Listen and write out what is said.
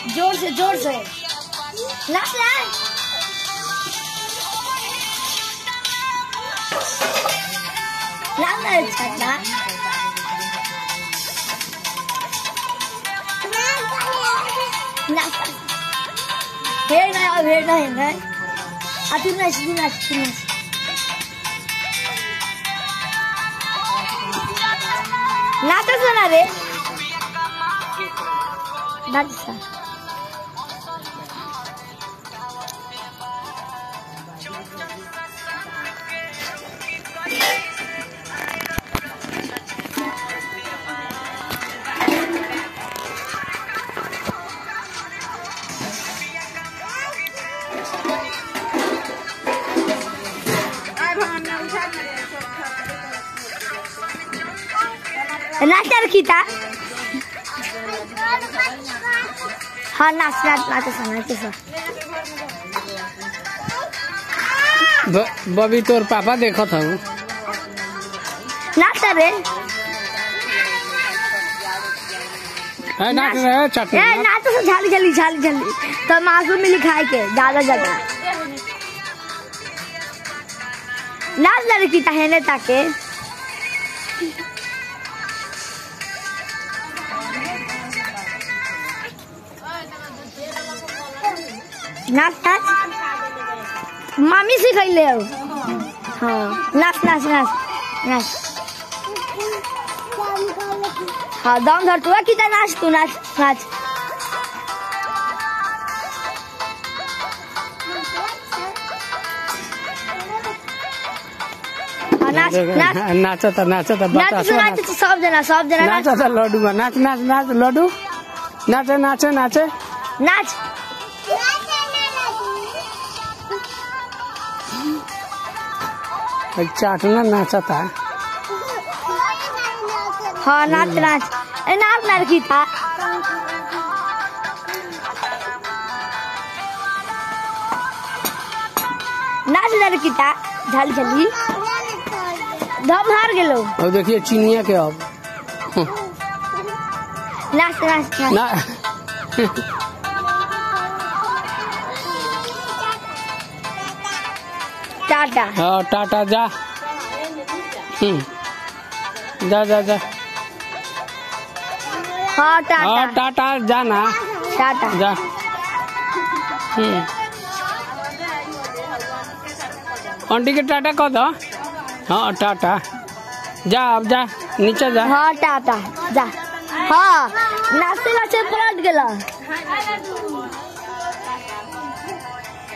जोर से नाच ना भेड़ ना है अति नाच नाचस ना रे नाच नाचर किता हाँ नाच बबी तोर पापा देखत हूँ नाच रे नाच रहे चटनी नाच से झाली तो मासू मिली खाए के ज्यादा नाच लड़की तहने ताके नाच मामी सिखैले हो हाँ नाच हाँ दम धर तू कितना नाच तू नाच नाचता सब जना नाचता लड्डू में नाच लड्डू नाचे चाटना नाचता हाँ नाच लड़की था झली दम हार गेलो अब देखिए चिनिया के अब नाच टाटा हाँ टाटा जा जा हाँ टाटा जाना टाटा जा आंटी के टाटा कह दो हाँ टाटा जा अब जा नीचे जा हाँ टाटा जा हाँ नाचते पलट गेला